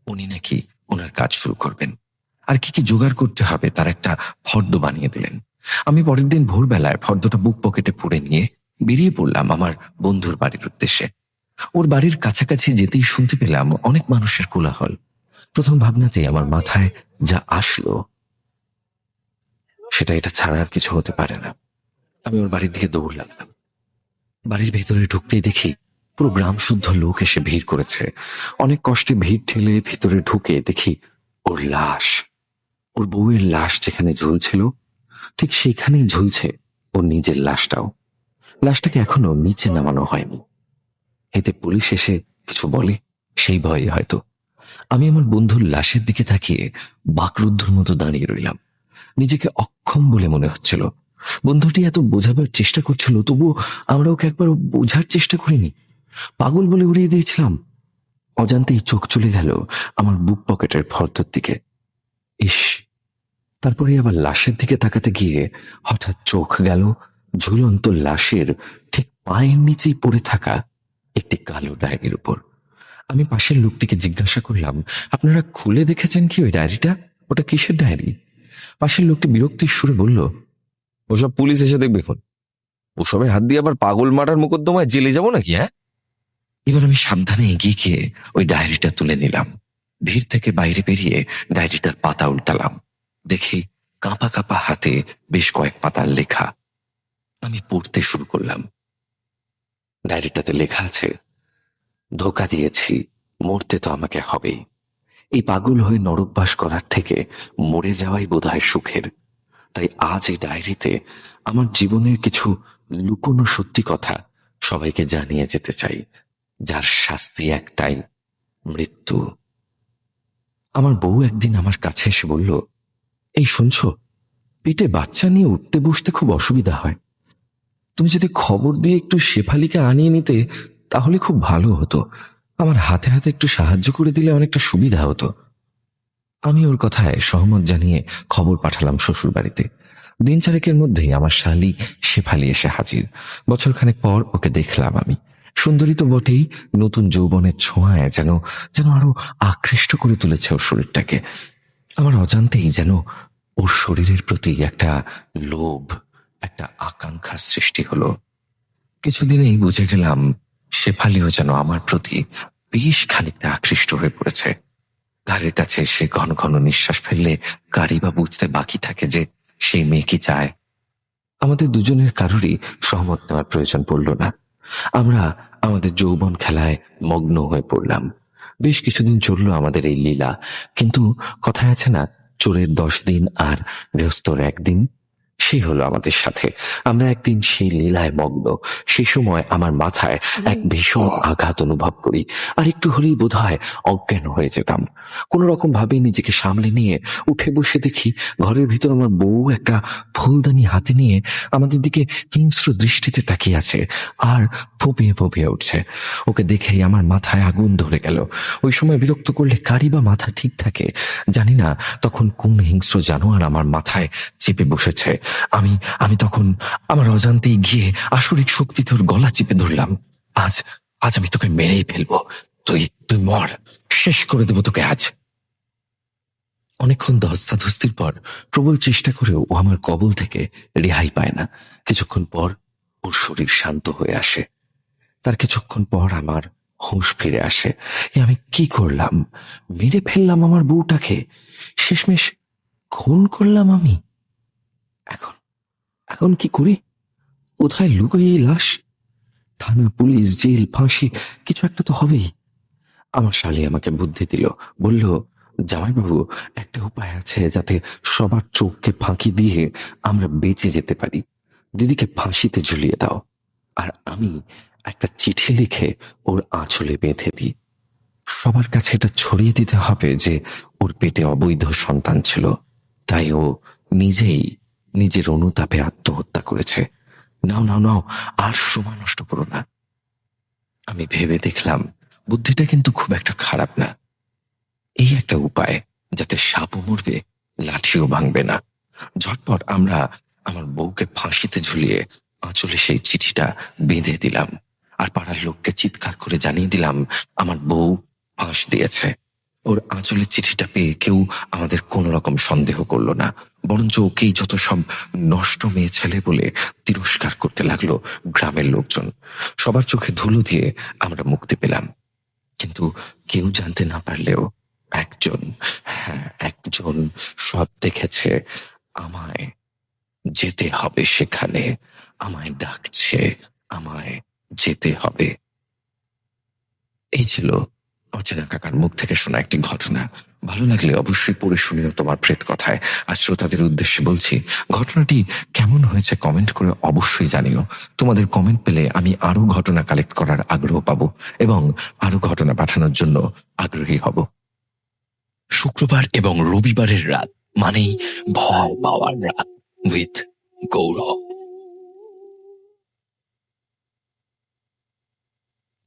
উনি নাকি ওনার কাজ শুরু করবেন। আর কি কি জোগাড় করতে হবে তার একটা ফর্দ বানিয়ে দিলেন। আমি পরের দিন ভোরবেলায় ফর্দটা বুক পকেটে পুরে নিয়ে বেরিয়ে পড়লাম আমার বন্ধুর বাড়ির উদ্দেশ্যে। ওর বাড়ির কাছাকাছি যেতেই শুনতে পেলাম অনেক মানুষের কোলাহল। প্রথম ভাবনাতেই আমার মাথায় যা আসলো সেটা এটা ছাড়া আর কিছু হতে পারে না। আমি ওর বাড়ির দিকে দৌড় লাগলাম। বাড়ির ভেতরে ঢুকতেই দেখি পুরো গ্রাম শুদ্ধ লোক এসে ভিড় করেছে। অনেক কষ্টে ভিড় ঠেলে ভিতরে ঢুকে দেখি ওর লাশ, ওর বউয়ের লাশ যেখানে ঝুলছিল ঠিক সেখানেই ঝুলছে ওর নিজের লাশটাও। লাশটাকে এখনো নিচে নামানো হয়নি। এতে পুলিশ এসে কিছু বলে সেই ভয়ে হয়তো। আমি আমার বন্ধুর লাশের দিকে তাকিয়ে বাকরুদ্ধর মতো দাঁড়িয়ে রইলাম। নিজেকে অক্ষম বলে মনে হচ্ছিল। বন্ধুটি এত বোঝাবার চেষ্টা করছিল, তবুও আমরা ওকে একবার বোঝার চেষ্টা করিনি। পাগল বলে উড়িয়ে দিয়েছিলাম। অজান্তেই চোখ চলে গেল আমার বুক পকেটের ফর্দর দিকে। ইস! তারপরে আবার লাশের দিকে তাকাতে গিয়ে হঠাৎ চোখ গেল ঝুলন্ত লাশের ঠিক পায়ের নিচেই পড়ে থাকা একটি কালো ডায়েরির উপর। আমি পাশের লোকটিকে জিজ্ঞাসা করলাম, আপনারা খুলে দেখেছেন কি ওই ডায়েরিটা? ওটা কিসের ডায়েরি? পাশের লোকটি বিরক্তির সুরে বলল, ওসব পুলিশ এসে দেখবে এখন। ওসবে হাত দিয়ে আবার পাগল মারার মোকদ্দমায় জেলে যাবো নাকি? হ্যাঁ। এবার আমি সাবধানে এগিয়ে গিয়ে ওই ডায়েরিটা তুলে নিলাম। ভিড় থেকে বাইরে বেরিয়ে ডায়েরিটার পাতা উল্টালাম। দেখি কাঁপা কাঁপা হাতে বেশ কয়েক পাতার লেখা। আমি পড়তে শুরু করলাম। ডায়েরিটাতে লেখা আছে, ধোঁকা দিয়েছি, মরতে তো আমাকে হবেই। এই পাগল হয়ে নরকবাস করার থেকে মরে যাওয়াই বোধহয় সুখের। তাই আজ এই ডায়েরিতে আমার জীবনের কিছু লুকোনো সত্যি কথা সবাইকে জানিয়ে যেতে চাই, যার শাস্তি একটাই, মৃত্যু। আমার বউ একদিন আমার কাছে এসে বলল, এই শুনছো, পেটে বাচ্চা নিয়ে উঠতে বসতে খুব অসুবিধা হয়। তুমি যদি খবর দিয়ে একটু শেফালিকে আনিয়ে নিতে তাহলে খুব ভালো হতো। আমার হাতে হাতে একটু সাহায্য করে দিলে অনেকটা সুবিধা হতো। আমি ওর কথায় সহমত জানিয়ে খবর পাঠালাম শ্বশুর বাড়িতে। দিন চারেকের মধ্যেই আমার শালি শেফালি এসে হাজির। বছরখানেক পর ওকে দেখলাম আমি। সুন্দরী তো বটেই, নতুন যৌবনের ছোঁয়ায় যেন যেন আরো আকৃষ্ট করে তুলেছে ওর শরীরটাকে। আমার অজান্তেই যেন ওর শরীরের প্রতি একটা লোভ, একটা আকাঙ্ক্ষা সৃষ্টি হলো। কিছুদিনেই বুঝে গেলাম শেফালিও যেন আমার প্রতি বেশ খানিকটা আকৃষ্ট হয়ে পড়েছে। ঘরের কাছে সে ঘন ঘন নিঃশ্বাস ফেললে কারি বা বুঝতে বাকি থাকে যে সেই মেয়ে কি চায়। আমাদের দুজনের কারোরই সহমত নেওয়ার প্রয়োজন পড়ল না। আমরা আমাদের যৌবন খেলায় মগ্ন হয়ে পড়লাম। বেশ কিছুদিন চলল আমাদের এই লীলা। কিন্তু কথায় আছে না, চোরের 10 দিন আর গৃহস্থর 1 দিন। সেই হলো আমাদের সাথে। আমরা একদিন সেই লীলায় মগ্ন। সেই সময় আমার মাথায় এক ভীষণ আঘাত অনুভব করি, আর একটু হলেই বোধহয় অজ্ঞান হয়ে যেতাম। কোনো রকম ভাবে নিজেকে সামলে নিয়ে উঠে বসে দেখি ঘরের ভিতর আমার বউ একটা ফুলদানি হাতে নিয়ে আমাদের দিকে হিংস্র দৃষ্টিতে তাকিয়ে আছে আর ফুঁপিয়ে ফুঁপিয়ে উঠছে। ওকে দেখেই আমার মাথায় আগুন ধরে গেল। ওই সময় বিরক্ত করলে কারি বা মাথা ঠিক থাকে জানি না, তখন কোন হিংস্র জানোয়ার আমার মাথায় চেপে বসেছে। আমি আমি তখন আমার অজান্তেই গিয়ে আসরিক শক্তিতে ওর গলা চেপে ধরলাম। আজ আজ আমি তোকে মেরেই ফেলবো। তুই তুই মর, শেষ করে দেবো তোকে আজ। অনেকক্ষণ ধস্তাধস্তির পর প্রবল চেষ্টা করেও ও আমার কবল থেকে রেহাই পায় না। কিছুক্ষণ পর ওর শরীর শান্ত হয়ে আসে। তার কিছুক্ষণ পর আমার হুঁশ ফিরে আসে। আমি কি করলাম? মেরে ফেললাম আমার বউটাকে, শেষমেশ খুন করলাম আমি। এখন এখন কি করি? কোথায় লুকোই এই লাশ? থানা, পুলিশ, জেল, ফাঁসি, কিছু একটা তো হবেই। আমার শালী আমাকে বুদ্ধি দিল। বলল, জামাইবাবু, একটা উপায় আছে যাতে সবার চোখকে ফাঁকি দিয়ে আমরা বেঁচে যেতে পারি। দিদিকে ফাঁসিতে ঝুলিয়ে দাও, আর আমি একটা চিঠি লিখে ওর আঁচলে বেঁধে দিই। সবার কাছে এটা ছড়িয়ে দিতে হবে যে ওর পেটে অবৈধ সন্তান ছিল, তাই ও নিজেই নিজের অনুতাপে আত্মহত্যা করেছে। নাও নাও নাও, আর সময় নষ্ট করো না। আমি ভেবে দেখলাম বুদ্ধিটা কিন্তু খুব একটা খারাপ না। এই একটা উপায় যাতে সাপও মরবে, লাঠিও ভাঙবে না। ঝটপট আমরা আমার বউকে ফাঁসিতে ঝুলিয়ে আঁচলে সেই চিঠিটা বেঁধে দিলাম, আর পাড়ার লোককে চিৎকার করে জানিয়ে দিলাম আমার বউ ফাঁস দিয়েছে। ওর আঁচলের চিঠিটা পেয়ে কেউ আমাদের কোনো রকম সন্দেহ করলো না। বরঞ্চ ওকেই যত সব নষ্ট মেয়ে ছেলে বলে তিরস্কার করতে লাগলো গ্রামের লোকজন। সবার চোখে ধুলো দিয়ে আমরা মুক্তি পেলাম। কিন্তু কেউ জানতে না পারলেও একজন, হ্যাঁ একজন, সব দেখেছে। আমায় যেতে হবে সেখানে, আমায় ডাকছে, আমায় যেতে হবে। এই ছিল অচেনা কাকার মুখ থেকে শোনা একটি ঘটনা। ভালো লাগলে অবশ্যই পড়ে শুনিও তোমার প্রেত কথায়। আর শ্রোতাদের উদ্দেশ্যে বলছি, ঘটনাটি কেমন হয়েছে কমেন্ট করে অবশ্যই জানিও। তোমাদের কমেন্ট পেলে আমি আরো ঘটনা কালেক্ট করার আগ্রহ পাবো এবং আরো ঘটনা পাঠানোর জন্য আগ্রহী হব। শুক্রবার এবং রবিবারের রাত মানেই ভয় পাওয়ার রাত উইথ গৌরব।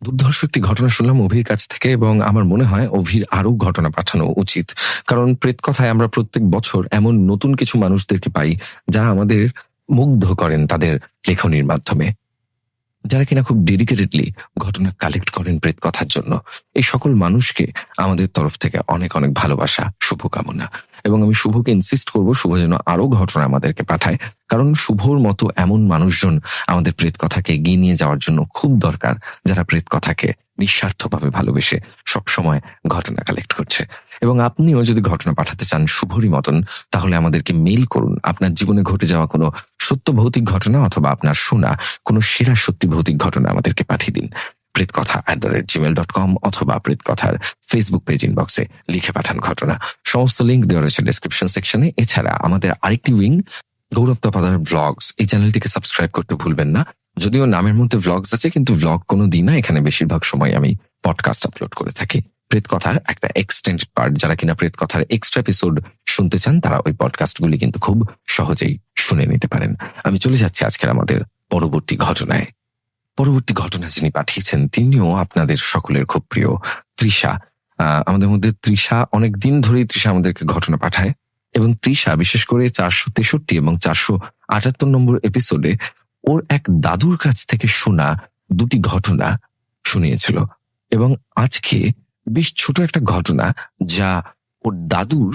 দুর্ধর্ষ একটি ঘটনা শুনলাম অভির কাছ থেকে এবং আমার মনে হয় অভির আরো ঘটনা পাঠানো উচিত। কারণ প্রেত কথায় আমরা প্রত্যেক বছর এমন নতুন কিছু মানুষদেরকে পাই যারা আমাদের মুগ্ধ করেন তাদের লেখনীর মাধ্যমে, যারা কিনা খুব ডেডিকেটেডলি ঘটনা কালেক্ট করেন প্রেত কথার জন্য। এই সকল মানুষকে আমাদের তরফ থেকে অনেক অনেক ভালোবাসা, শুভকামনা। এবং আমি শুভকে ইনসিস্ট করব শুভ যেন আরো ঘটনা আমাদেরকে পাঠায়, কারণ শুভর মতো এমন মানুষজন আমাদের প্রেত কথাকে এগিয়ে নিয়ে যাওয়ার জন্য খুব দরকার, যারা প্রেত কথাকে নিঃস্বার্থভাবে ভালোবেসে সবসময় ঘটনা কালেক্ট করছে। এবং আপনিও যদি ঘটনা পাঠাতে চান শুভরই মতন, তাহলে আমাদেরকে মেইল করুন আপনার জীবনে ঘটে যাওয়া কোনো সত্য ভৌতিক ঘটনা অথবা আপনার শোনা কোনো সেরা সত্যি ভৌতিক ঘটনা আমাদেরকে পাঠিয়ে দিন প্রেতকথা@gmail.com অথবা প্রেতকথার ফেসবুক পেজ ইনবক্সে লিখে পাঠান ঘটনা। সমস্ত লিঙ্ক দেওয়া রয়েছে ডেসক্রিপশন সেকশনে। এছাড়া আমাদের আরেকটি উইং গৌরব তপাদার ব্লগস, এই চ্যানেলটিকে সাবস্ক্রাইব করতে ভুলবেন না। যদিও নামের মধ্যে ব্লগস আছে কিন্তু ব্লগ কোনো দিই না, এখানে বেশিরভাগ সময় আমি পডকাস্ট আপলোড করে থাকি। প্রেত কথার একটা এক্সটেন্ডেড পার্ট, যারা কিনা প্রেত কথার এক্সট্রা এপিসোড শুনতে চান তারা ওই পডকাস্টগুলি কিন্তু খুব সহজেই শুনে নিতে পারেন। আমি চলে যাচ্ছি আজকের আমাদের পরবর্তী ঘটনায়। পরবর্তী ঘটনা যিনি পাঠিয়েছেন তিনিও আপনাদের সকলের খুব প্রিয়, তৃষা। আমাদের মধ্যে তৃষা অনেক দিন ধরেই তৃষা আমাদেরকে ঘটনা পাঠায় এবং তৃষা বিশেষ করে 463 এবং 478 নম্বর এপিসোডে ওর এক দাদুর কাছ থেকে শোনা দুটি ঘটনা শুনিয়েছিল। এবং আজকে বেশ ছোট একটা ঘটনা যা ওর দাদুর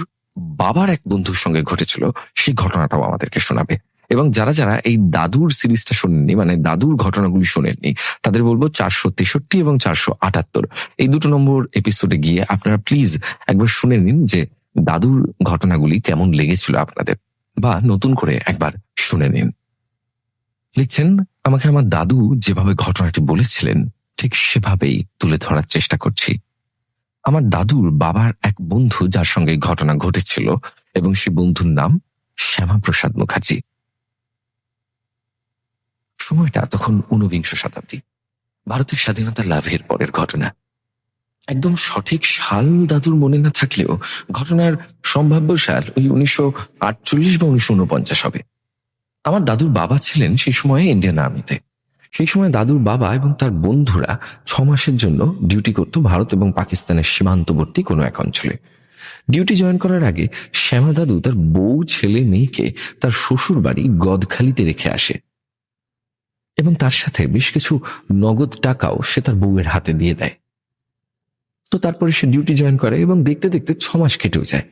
বাবার এক বন্ধুর সঙ্গে ঘটেছিল, সেই ঘটনাটাও আমাদেরকে শোনাবে। এবং যারা যারা এই দাদুর সিরিজটা শোনেননি, মানে দাদুর ঘটনাগুলি শোনেননি, তাদের বলবো 463 এবং 478 এই দুটো নম্বর এপিসোডে গিয়ে আপনারা প্লিজ একবার শুনে নিন যে দাদুর ঘটনাগুলি কেমন লেগেছিল আপনাদের, বা নতুন করে একবার শুনে নিন। লিখছেন, আমাকে আমার দাদু যেভাবে ঘটনাটি বলেছিলেন ঠিক সেভাবেই তুলে ধরার চেষ্টা করছি। আমার দাদুর বাবার এক বন্ধু যার সঙ্গে ঘটনা ঘটেছিল এবং সে বন্ধুর নাম শ্যামাপ্রসাদ মুখার্জি। সময়টা তখন ঊনবিংশ শতাব্দী, ভারতের স্বাধীনতা লাভের পরের ঘটনা। একদম সঠিক সাল দাদুর মনে না থাকলেও ঘটনার সম্ভাব্য সাল ওই 1948 বা 1949 হবে। আমার দাদুর বাবা ছিলেন সেই সময়ে ইন্ডিয়ান আর্মিতে। সেই সময় দাদুর বাবা এবং তার বন্ধুরা 6 মাসের জন্য ডিউটি করত ভারত এবং পাকিস্তানের সীমান্তবর্তী কোনো এক অঞ্চলে। ডিউটি জয়েন করার আগে শ্যামা দাদু তার বউ, ছেলে, মেয়েকে তার শ্বশুর বাড়ি গদখালিতে রেখে আসে এবং তার সাথে বেশ কিছু নগদ টাকাও সে তার বউয়ের হাতে দিয়ে দেয়। তো তারপরে সে ডিউটি জয়েন করে এবং দেখতে দেখতে 6 মাস কেটেও যায়।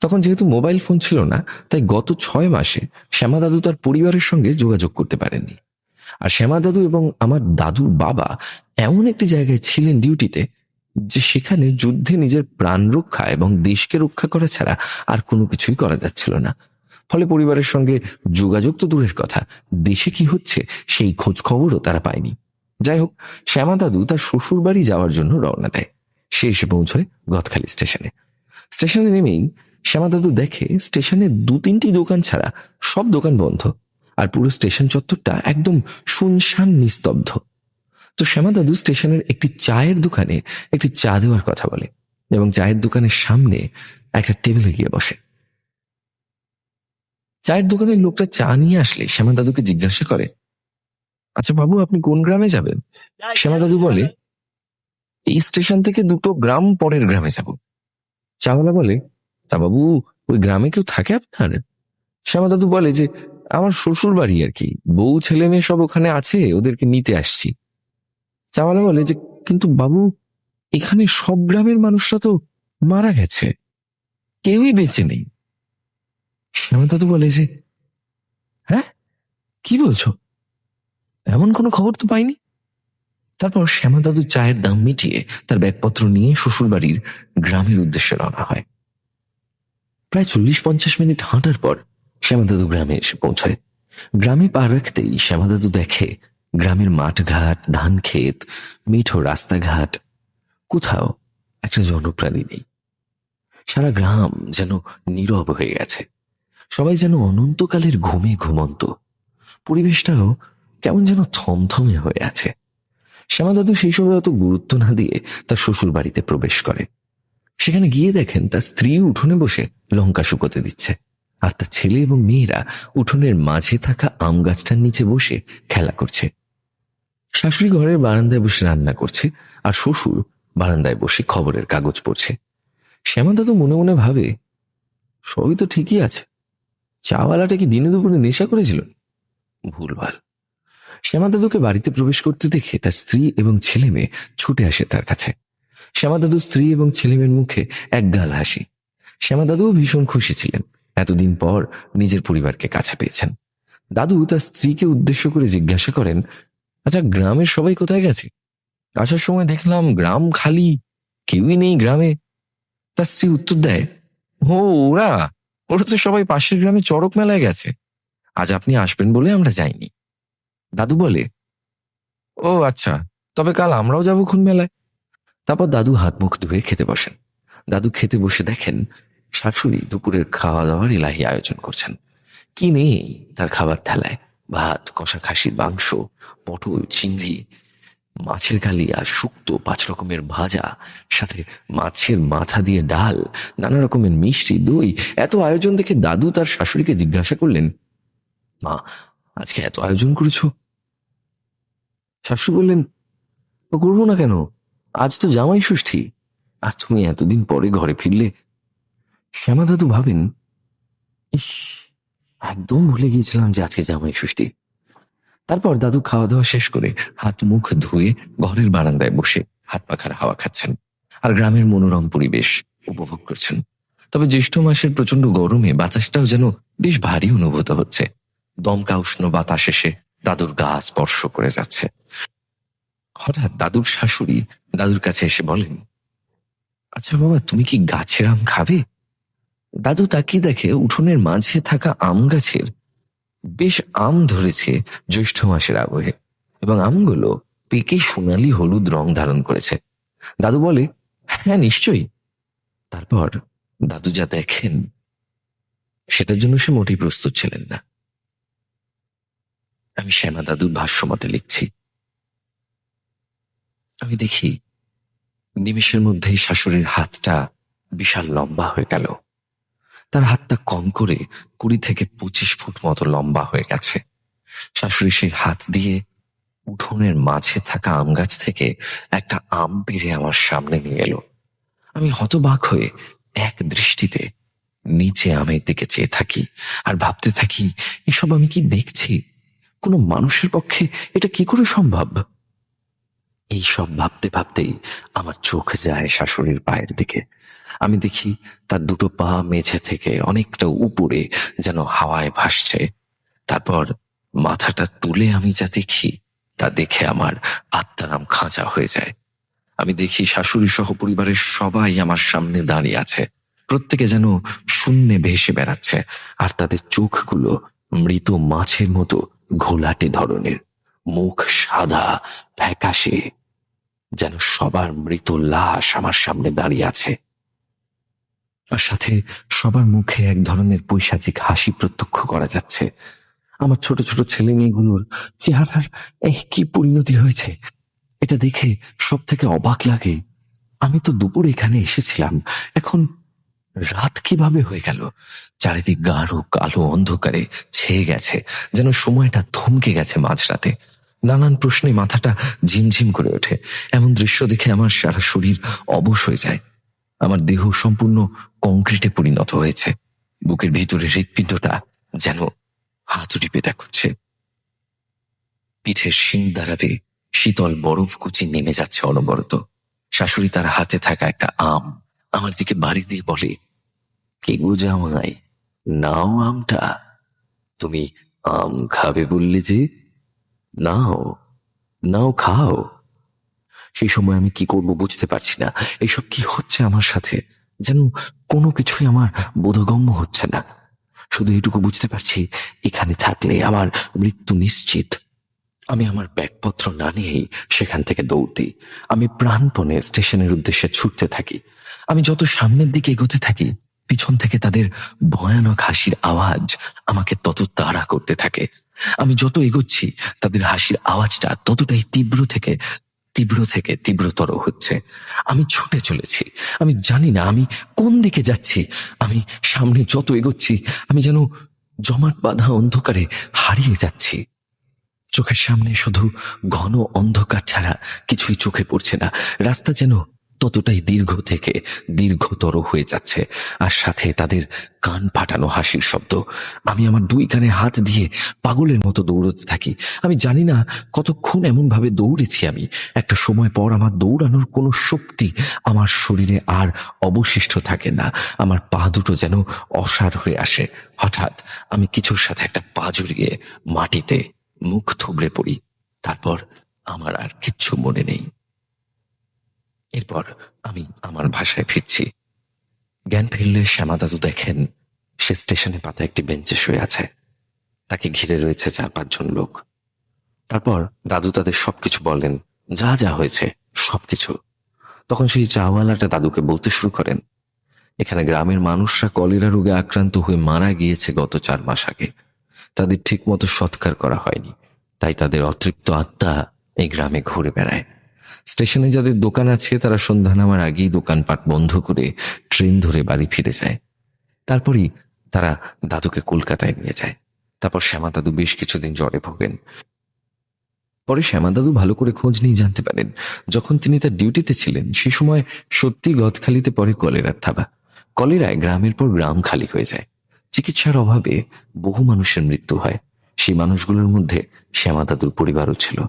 তখন যেহেতু মোবাইল ফোন ছিল না, তাই গত 6 মাসে শ্যামা দাদু তার পরিবারের সঙ্গে যোগাযোগ করতে পারেননি। আর শ্যামা দাদু এবং আমার দাদুর বাবা এমন একটি জায়গায় ছিলেন ডিউটিতে যে সেখানে যুদ্ধে নিজের প্রাণ রক্ষা এবং দেশকে রক্ষা করা ছাড়া আর কোনো কিছুই করা যাচ্ছিল না। ফলে পরিবারের সঙ্গে যোগাযোগ তো দূরের কথা, দেশে কি হচ্ছে সেই খোঁজ খবরও তারা পায়নি। যাই হোক, শ্যামা দাদু তার শ্বশুর বাড়ি যাওয়ার জন্য রওনা দেয়। সে এসে পৌঁছয় গদখালি স্টেশনে। স্টেশনে নেমেই শ্যামা দাদু দেখে স্টেশনে 2-3টি দোকান ছাড়া সব দোকান বন্ধ, আর পুরো স্টেশন চত্বরটা একদম শুনশান নিস্তব্ধ। তো শ্যামা দাদু স্টেশনের একটি চায়ের দোকানে একটি চা দেওয়ার কথা বলে এবং চায়ের দোকানের সামনে একটা টেবিলে গিয়ে বসে। চায়ের দোকানের লোকটা চা নিয়ে আসলে শ্যামা দাদুকে জিজ্ঞাসা করে, আচ্ছা বাবু, আপনি কোন গ্রামে যাবেন? শ্যামা দাদু বলে, এই স্টেশন থেকে 2 গ্রাম পরের গ্রামে যাব। চাওয়ালা বলে, তা বাবু, ওই গ্রামে কেউ থাকে আপনার? শ্যামা দাদু বলে যে, আমার শ্বশুর বাড়ি আর কি, বউ ছেলে মেয়ে সব ওখানে আছে, ওদেরকে নিতে আসছি। চাওয়ালা বলে যে, কিন্তু বাবু, এখানে সব গ্রামের মানুষরা তো মারা গেছে, কেউই বেঁচে নেই। শ্যামা দাদু বলে যে, হ্যাঁ, কি বলছো? এমন কোনো খবর তো পাইনি। তারপর শ্যামা দাদু চায়ের দাম মিটিয়ে তার ব্যাগপত্র নিয়ে শ্বশুরবাড়ির গ্রামের উদ্দেশ্যে রওনা হয়। প্রায় 40-50 মিনিট হাঁটার পর শ্যামা দাদু গ্রামে এসে পৌঁছায়। গ্রামে পা রাখতেই শ্যামা দাদু দেখে গ্রামের মাঠঘাট, ধান ক্ষেত, মিঠো রাস্তাঘাট, কোথাও একটা জনপ্রাণী নেই। সারা গ্রাম যেন নীরব হয়ে গেছে, সবাই যেন অনন্তকালের ঘুমে ঘুমন্ত। পরিবেশটাও কেমন যেন থমথমে হয়ে আছে। শ্যামা দাদু সেই সময় অত গুরুত্ব না দিয়ে তার শ্বশুর বাড়িতে প্রবেশ করে। সেখানে গিয়ে দেখেন তার স্ত্রী উঠোনে বসে লঙ্কা শুকোতে দিচ্ছে, আর তার ছেলে এবং মেয়েরা উঠোনের মাঝে থাকা আম গাছটার নিচে বসে খেলা করছে। শাশুড়ি ঘরের বারান্দায় বসে রান্না করছে, আর শ্বশুর বারান্দায় বসে খবরের কাগজ পড়ছে। শ্যামা দাদু মনে মনে ভাবে, সবই তো ঠিকই আছে, চাওয়ালাটা কি দিনে দুপুরে নেশা করেছিল? ভুলভাল। শ্যামা দাদুকে বাড়িতে প্রবেশ করতে দেখে তার স্ত্রী এবং ছেলে মেয়ে ছুটে আসে তার কাছে। শ্যামা দাদু স্ত্রী এবং ছেলে মেয়ের মুখে একগাল হাসি। শ্যামা দাদুও ভীষণ খুশি ছিলেন, এতদিন পর নিজের পরিবারকে কাছে পেয়েছেন। দাদু তার স্ত্রীকে উদ্দেশ্য করে জিজ্ঞাসা করেন, আচ্ছা, গ্রামের সবাই কোথায় গেছে? আসার সময় দেখলাম গ্রাম খালি, কেউই নেই গ্রামে। তার স্ত্রী উত্তর দেয়, ও, ওরা ওরা তো সবাই পাশের গ্রামে চড়ক মেলায় গেছে, আজ আপনি আসবেন বলে আমরা যাইনি। দাদু বলে, ও আচ্ছা, তবে কাল আমরাও যাবো খুন মেলায়। তারপর দাদু হাত মুখ ধুয়ে খেতে বসেন। দাদু খেতে বসে দেখেন শাশুড়ি দুপুরের খাওয়া দাওয়ার এলাহি আয়োজন করছেন। কি নেই তার খাবার থালায়? ভাত, কষা খাসির মাংস, পটল, চিংড়ি, মাছের কালিয়া, শুক্তো, 5 রকমের ভাজা, সাথে মাছের মাথা দিয়ে ডাল, নানা রকমের মিষ্টি, দই। এত আয়োজন দেখে দাদু তার শাশুড়িকে জিজ্ঞাসা করলেন, মা, আজকে এত আয়োজন করেছো? শাশুড়ি বললেন, ও করবো না কেন, আজ তো জামাই ষষ্ঠী, আর তুমি এতদিন পরে ঘরে ফিরলে। শ্যামা দাদু ভাবেন, ইস, একদম ভুলে গিয়েছিলাম যে আজকে জামাই ষষ্ঠী। তারপর দাদু খাওয়া দাওয়া শেষ করে হাত মুখ ধুয়ে ঘরের বারান্দায় বসে হাত পাখার হাওয়া খাচ্ছেন, আর গ্রামের মনোরম পরিবেশ উপভোগ করছেন। তবে জ্যৈষ্ঠ মাসের প্রচন্ড গরমে বাতাসটাও যেন বেশ ভারী অনুভূত হচ্ছে। দমকা উষ্ণ বাতাস এসে দাদুর গা স্পর্শ করে যাচ্ছে। হঠাৎ দাদুর শাশুড়ি দাদুর কাছে এসে বলেন, আচ্ছা বাবা, তুমি কি গাছের আম খাবে? দাদু তাকিয়ে দেখে উঠোনের মাঝে থাকা আম গাছের বেশ আম ধরেছে জ্যৈষ্ঠ মাসের আবহে, এবং আমগুলো পেকে সোনালি হলুদ রং ধারণ করেছে। দাদু বলে, হ্যাঁ নিশ্চয়ই। তারপর দাদু যা দেখেন সেটার জন্য সে মোটেই প্রস্তুত ছিলেন না। আমি শ্যামা দাদুর ভাষ্য মতে লিখছি। আমি দেখি নিমেষের মধ্যেই শাশুড়ির হাতটা বিশাল লম্বা হয়ে গেল। তার হাতটা কম করে 20 থেকে 25 ফুট মতো লম্বা হয়ে গেছে। শাশুড়ি সেই হাত দিয়ে উঠোনের মাঝে থাকা আম গাছ থেকে একটা আম পেড়ে আমার সামনে নিয়ে এলো। আমি হতবাক হয়ে এক দৃষ্টিতে নিচে আমের দিকে চেয়ে থাকি, আর ভাবতে থাকি, এসব আমি কি দেখছি? কোনো মানুষের পক্ষে এটা কি করে সম্ভব? এই সব ভাবতে ভাবতেই আমার চোখ যায় শাশুড়ির পায়ের দিকে। আমি দেখি তার দুটো পা মেঝে থেকে অনেকটা উপরে, যেন হাওয়ায় ভাসছে। তারপর মাথাটা তুলে আমি যা দেখি তা দেখে আমার আত্মারাম খাঁচা হয়ে যায়। আমি দেখি শাশুড়ি সহ পরিবারের সবাই আমার সামনে দাঁড়িয়ে আছে। প্রত্যেকে যেন শূন্যে ভেসে বেড়াচ্ছে, আর তাদের চোখগুলো মৃত মাছের মতো ঘোলাটে ধরনের, মুখ সাদা ফ্যাকাশে, যেন সবার মৃত লাশ আমার সামনে দাঁড়িয়ে আছে। আর সাথে সবার মুখে এক ধরনের পৈশাচিক হাসি প্রত্যক্ষ করা যাচ্ছে। আমার ছোট ছোট ছেলে মেয়েগুলোর চেহারার কি পরিণতি হয়েছে, এটা দেখে সব থেকে অবাক লাগে। আমি তো দুপুর এখানে এসেছিলাম, এখন রাত কিভাবে হয়ে গেল? চারিদিক গাঢ় কালো অন্ধকারে ছেয়ে গেছে, যেন সময়টা থমকে গেছে মাঝরাতে। নানান প্রশ্নে মাথাটা ঝিমঝিম করে ওঠে। এমন দৃশ্য দেখে আমার সারা শরীর অবশ হয়ে যায়। আমার দেহ সম্পূর্ণ কংক্রিটে পরিণত হয়েছে। বুকের ভিতরে হৃৎপিণ্ডটা যেন হাতুড়ি পেটা করছে। পিঠের শিং দ্বারাবে শীতল বরফ কুচি নেমে যাচ্ছে অনবরত। শাশুড়ি তার হাতে থাকা একটা আম আমার দিকে বাড়ি দিয়ে বলে, কে গো জামাই, নাও আমটা। তুমি আম খাবে বললে যে, নাও, নাও খাও। সেই সময় আমি কি করব বুঝতে পারছি না। এইসব কি হচ্ছে আমার সাথে? যেন কোনো কিছুই আমার বোধগম্য হচ্ছে না। শুধু এটুকু বুঝতে পারছি, এখানে থাকলে আমার মৃত্যু নিশ্চিত। আমি আমার ব্যাগপত্র না নিয়েই সেখান থেকে দৌড় দিই। আমি প্রাণপণে স্টেশনের উদ্দেশ্যে ছুটতে থাকি। আমি যত সামনের দিকে এগোতে থাকি, পিছন থেকে তাদের ভয়ানক হাসির আওয়াজ আমাকে তত তাড়া করতে থাকে। আমি যত এগোচ্ছি, তাদের হাসির আওয়াজটা ততটাই তীব্রতর হচ্ছে। আমি ছুটে চলেছি। আমি জানি না আমি কোন দিকে যাচ্ছি। আমি সামনে যত এগোচ্ছি, আমি যেন জমাট বাঁধা অন্ধকারে হারিয়ে যাচ্ছি। চোখের সামনে শুধু ঘন অন্ধকার ছাড়া কিছুই চোখে পড়ছে না। রাস্তা যেন ততটাই দীর্ঘতর হয়ে যাচ্ছে, আর সাথে তাদের কান ফাটানো হাসির শব্দ। আমি আমার দুই কানে হাত দিয়ে পাগলের মতো দৌড়তে থাকি। আমি জানি না কতক্ষণ এমন ভাবে দৌড়েছি আমি। একটা সময় পর আমার দৌড়ানোর কোনো শক্তি আমার শরীরে আর অবশিষ্ট থাকে না। আমার পা দুটো যেন অসাড় হয়ে আসে। হঠাৎ আমি কিছুর সাথে একটা পা জড়িয়ে মাটিতে মুখ থুবড়ে পড়ি। তারপর আমার আর কিচ্ছু মনে নেই। এরপর আমি আমার ভাষায় ফিরছি। জ্ঞান ফিরলে শ্যামা দাদু দেখেন সে স্টেশনে পাতা একটি বেঞ্চে শুয়ে আছে। তাকে ঘিরে রয়েছে 4-5 জন লোক। তারপর দাদু তাদের সবকিছু বলেন, যা যা হয়েছে সবকিছু। তখন সেই চাওয়ালাটা দাদুকে বলতে শুরু করেন, এখানে গ্রামের মানুষরা কলেরা রোগে আক্রান্ত হয়ে মারা গিয়েছে গত 4 মাস আগে। তাদের ঠিক মতো সৎকার করা হয়নি, তাই তাদের অতৃপ্ত আত্মা এই গ্রামে ঘুরে বেড়ায়। স্টেশনে যাদের দোকান আছে তারা সন্ধ্যা নামার আগেই দোকানপাট বন্ধ করে ট্রেন ধরে বাড়ি ফিরে যায়। তারপরই তারা দাদুকে কলকাতায় নিয়ে যায়। তারপর শ্যামা দাদু বেশ কিছুদিন জ্বরে ভোগেন। পরে শ্যামা দাদু ভালো করে খোঁজ নিয়ে জানতে পারেন, যখন তিনি তার ডিউটিতে ছিলেন সে সময় সত্যি গদখালিতে পড়ে কলেরার থাবা। কলেরায় গ্রামের পর গ্রাম খালি হয়ে যায়। চিকিৎসার অভাবে বহু মানুষের মৃত্যু হয়। সেই মানুষগুলোর মধ্যে শ্যামা দাদুর পরিবারও ছিল।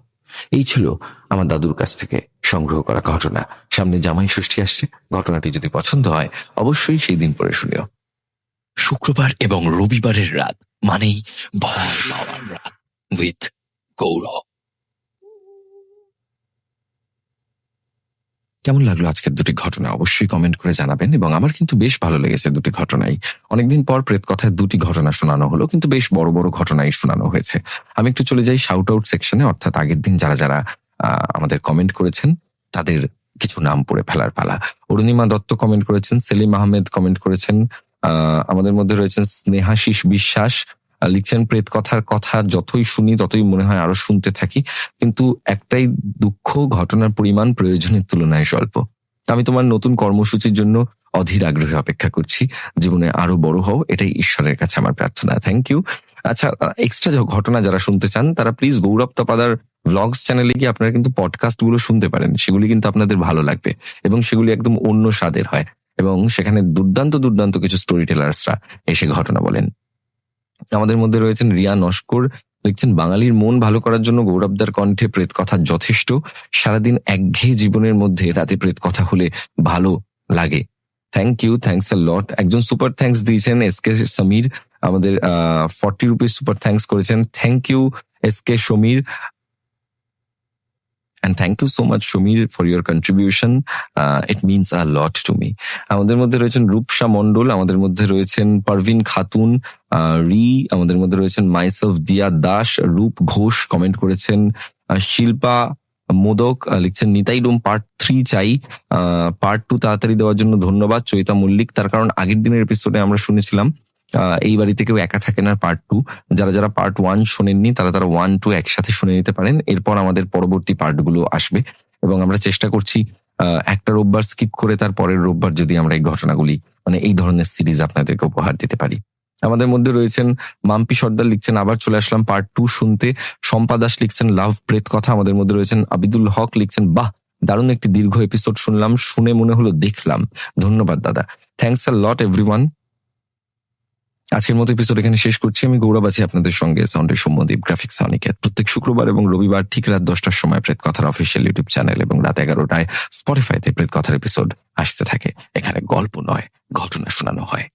এই ছিল আমার দাদুর কাছ থেকে সংগ্রহ করা ঘটনা। সামনে জামাই ষষ্ঠী আসছে। ঘটনাটি যদি পছন্দ হয় অবশ্যই সেই দিন পরে শুনিও। শুক্রবার এবং রবিবারের রাত মানেই ভয় পাওয়ার রাত উইথ গৌরব। কেমন লাগলো আজকের দুটি ঘটনা অবশ্যই কমেন্ট করে জানাবেন। এবং আমার কিন্তু বেশ ভালো লেগেছে দুটি ঘটনাই। অনেকদিন পর প্রেত কথায় দুটি ঘটনা শোনানো হলো, কিন্তু বেশ বড় বড় ঘটনাই শোনানো হয়েছে। আমি একটু চলে যাই শাউট আউট সেকশনে, অর্থাৎ আগের দিন যারা যারা আমাদের কমেন্ট করেছেন তাদের কিছু নাম পড়ে ফেলার পালা। অরুণিমা দত্ত কমেন্ট করেছেন, সেলিম আহমেদ কমেন্ট করেছেন, আমাদের মধ্যে রয়েছেন স্নেহাশিস বিশ্বাস, লিখছেন প্রেত কথার কথা যতই শুনি ততই মনে হয় আরো শুনতে থাকি, কিন্তু একটাই দুঃখ, ঘটনার পরিমাণ প্রয়োজনের তুলনায় স্বল্প। আমি তোমার নতুন কর্মসূচির জন্য অধীর আগ্রহে অপেক্ষা করছি। জীবনে আরো বড় হও, এটাই ঈশ্বরের কাছে আমার প্রার্থনা। Thank you. আচ্ছা, এক্সট্রা ঘটনা যারা শুনতে চান তারা প্লিজ গৌরব তপাদার ভ্লগস চ্যানেলে গিয়ে আপনারা কিন্তু পডকাস্ট গুলো শুনতে পারেন। সেগুলি কিন্তু আপনাদের ভালো লাগবে এবং সেগুলি একদম অন্য স্বাদের হয়, এবং সেখানে দুর্দান্ত কিছু স্টোরি টেলার্সরা এসে ঘটনা বলেন। আমাদের মধ্যে রয়েছেন রিয়া নস্কর, লিখছেন বাঙালির মন ভালো করার জন্য গৌরবদার কণ্ঠে প্রেত কথা যথেষ্ট। সারাদিন একঘেয়ে জীবনের মধ্যে রাতে প্রেত কথা হলে ভালো লাগে। Thank you, thanks a lot. একজন সুপার থ্যাঙ্কস দিয়েছেন এসকে সমীর, আমাদের 40 রুপিস সুপার থ্যাঙ্কস করেছেন। Thank you S K Samir, and thank you so much Shumir for your contribution. It means a lot to me. আমাদের মধ্যে রয়েছেন রূপসা মণ্ডল, আমাদের মধ্যে রয়েছেন পারভিন খাতুন, আমাদের মধ্যে রয়েছেন মাইসেলফ দিয়া দাস, রূপ ঘোষ কমেন্ট করেছেন, শিল্পা মোদক লিখছেন নিতাই ডোম পার্ট 3 চাই, পার্ট 2 তাড়াতাড়ি দেওয়ার জন্য ধন্যবাদ চৈতা মল্লিক। তার কারণ আগের দিনের এপিসোডে আমরা শুনেছিলাম এই বাড়িতে কেউ একা থাকে না পার্ট 2। যারা পার্ট 1 শোনেননি তারা 1-2 একসাথে শুনে নিতে পারেন। এরপর আমাদের পরবর্তী পার্টগুলো আসবে এবং আমরা চেষ্টা করছি একটা রোববার স্কিপ করে তার পরের রোববার যদি আমরা এই ঘটনাগুলি মানে এই ধরনের সিরিজ আপনাদেরকে উপহার দিতে পারি। আমাদের মধ্যে রয়েছেন মাম্পি সর্দার, লিখছেন আবার চলে আসলাম পার্ট 2 শুনতে। শম্পা দাস লিখছেন লাভ প্রেত কথা। আমাদের মধ্যে রয়েছেন আবিদুল হক, লিখছেন বাহ দারুণ একটি দীর্ঘ এপিসোড শুনলাম, শুনে মনে হলো দেখলাম। ধন্যবাদ দাদা, থ্যাংকস আ লট এভরিওয়ান। আজকের মতো এপিসোড এখানে শেষ করছি। আমি গৌরব আছি আপনাদের সঙ্গে, সাউন্ডের সৌম্যদীপ, গ্রাফিক্স অনিকেত। প্রত্যেক শুক্রবার এবং রবিবার ঠিক রাত 10টার সময় প্রেত কথার অফিসিয়াল ইউটিউব চ্যানেল এবং রাত 11টায় স্পটিফাইতে প্রেত কথার এপিসোড আসতে থাকে। এখানে গল্প নয়, ঘটনা শোনানো হয়।